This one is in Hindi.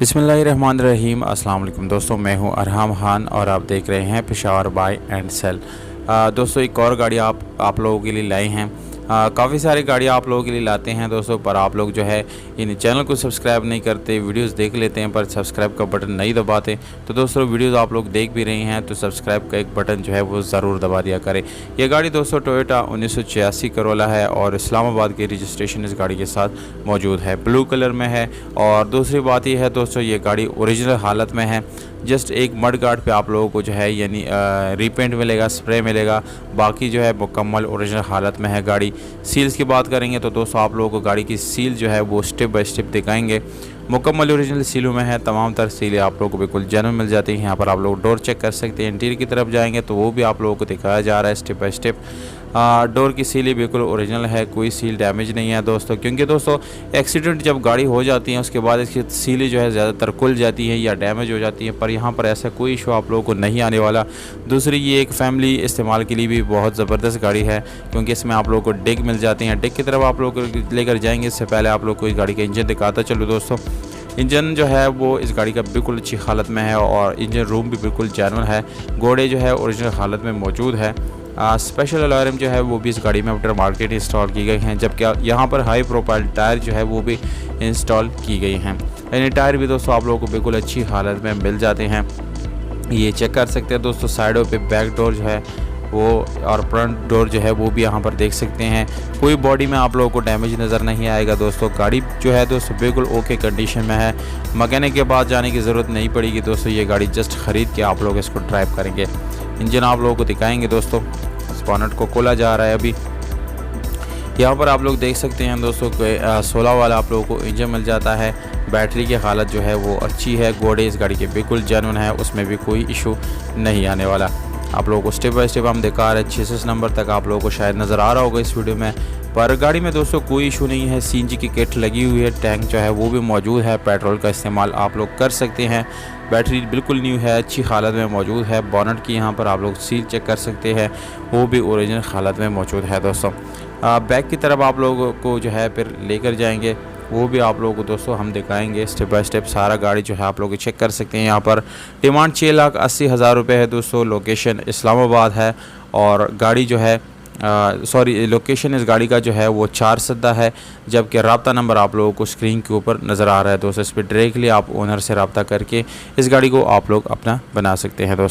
बिस्मिल्लाहिर्रहमानिर्रहीम। अस्सलाम वालेकुम दोस्तों, मैं हूं अरहम खान और आप देख रहे हैं पेशावर बाय एंड सेल। दोस्तों एक और गाड़ी आप लोगों के लिए लाए हैं। काफ़ी सारी गाड़ियाँ आप लोगों के लिए लाते हैं दोस्तों, पर आप लोग जो है इन चैनल को सब्सक्राइब नहीं करते, वीडियोस देख लेते हैं पर सब्सक्राइब का बटन नहीं दबाते। तो दोस्तों वीडियोस आप लोग देख भी रहे हैं तो सब्सक्राइब का एक बटन जो है वो ज़रूर दबा दिया करें। ये गाड़ी दोस्तों टोयोटा 1986 करोला है और इस्लामाबाद की रजिस्ट्रेशन इस गाड़ी के साथ मौजूद है, ब्लू कलर में है। और दूसरी बात यह है दोस्तों, ये गाड़ी ओरिजिनल हालत में है। जस्ट एक मड गार्ड पे आप लोगों को जो है यानी रीपेंट मिलेगा, स्प्रे मिलेगा, बाकी जो है मुकम्मल ओरिजिनल हालत में है गाड़ी। सील्स की बात करेंगे तो दोस्तों आप लोगों को गाड़ी की सील जो है वो स्टेप बाय स्टेप दिखाएंगे। मुकम्मल ओरिजिनल सीलों में है, तमाम तर सीलें आप लोगों को बिल्कुल जेन्युइन मिल जाती हैं। यहाँ पर आप लोग डोर चेक कर सकते हैं। इंटीरियर की तरफ जाएंगे तो वो भी आप लोगों को दिखाया जा रहा है स्टेप बाय स्टेप। डोर की सील बिल्कुल ओरिजिनल है, कोई सील डैमेज नहीं है दोस्तों, क्योंकि दोस्तों एक्सीडेंट जब गाड़ी हो जाती है उसके बाद इसकी सीलें जो है ज़्यादातर खुल जाती हैं या डैमेज हो जाती हैं, पर यहाँ पर ऐसा कोई इशू आप लोगों को नहीं आने वाला। दूसरी, ये एक फैमिली इस्तेमाल के लिए भी बहुत ज़बरदस्त गाड़ी है, क्योंकि इसमें आप लोगों को डिग मिल जाती हैं। डिग की तरफ आप लोग लेकर जाएंगे, इससे पहले आप लोग को इस गाड़ी का इंजन दिखाता चलो दोस्तों। इंजन जो है वो इस गाड़ी का बिल्कुल अच्छी हालत में है और इंजन रूम भी बिल्कुल जेन्युइन है। घोड़े जो है ओरिजिनल हालत में मौजूद है। स्पेशल अलार्म जो है वो भी इस गाड़ी में आफ्टर मार्केट इंस्टॉल की गई हैं, जबकि यहाँ पर हाई प्रोफाइल टायर जो है वो भी इंस्टॉल की गई हैं। यानी टायर भी दोस्तों आप लोगों को बिल्कुल अच्छी हालत में मिल जाते हैं। ये चेक कर सकते हैं दोस्तों, साइडों पे बैक डोर जो है वो और फ्रंट डोर जो है वो भी यहाँ पर देख सकते हैं। कोई बॉडी में आप लोगों को डैमेज नज़र नहीं आएगा दोस्तों। गाड़ी जो है दोस्तों बिल्कुल ओके कंडीशन में है, मैकेनिक के पास जाने की ज़रूरत नहीं पड़ेगी दोस्तों। ये गाड़ी जस्ट ख़रीद के आप लोग इसको ड्राइव करेंगे। इंजन आप लोगों को दिखाएंगे दोस्तों। स्पॉनेट को खोला जा रहा है अभी। यहाँ पर आप लोग देख सकते हैं दोस्तों कि 16 वाला आप लोगों को इंजन मिल जाता है। बैटरी की हालत जो है वो अच्छी है। घोड़े इस गाड़ी के बिल्कुल जेन्युइन है, उसमें भी कोई इशू नहीं आने वाला। आप लोगों को स्टेप बाय स्टेप हम दिखा रहे हैं। 66 नंबर तक आप लोगों को शायद नज़र आ रहा होगा इस वीडियो में, पर गाड़ी में दोस्तों कोई इशू नहीं है। सीएनजी की किट लगी हुई है, टैंक जो है वो भी मौजूद है, पेट्रोल का इस्तेमाल आप लोग कर सकते हैं। बैटरी बिल्कुल न्यू है, अच्छी हालत में मौजूद है। बोनट की यहाँ पर आप लोग सील चेक कर सकते हैं, वो भी ओरिजिनल हालत में मौजूद है दोस्तों। बैक की तरफ आप लोगों को जो है फिर लेकर जाएंगे, वो भी आप लोगों को दोस्तों हम दिखाएंगे स्टेप बाय स्टेप। सारा गाड़ी जो है आप लोग चेक कर सकते हैं। यहाँ पर डिमांड 6,80,000 रुपये है दोस्तों। लोकेशन इस्लामाबाद है और गाड़ी जो है लोकेशन इस गाड़ी का जो है वो 4 सद्दा है, जबकि रब्ता नंबर आप लोगों को स्क्रीन के ऊपर नज़र आ रहा है दोस्तों। इस पर डायरेक्टली आप ओनर से रब्ता करके इस गाड़ी को आप लोग अपना बना सकते हैं दोस्तों।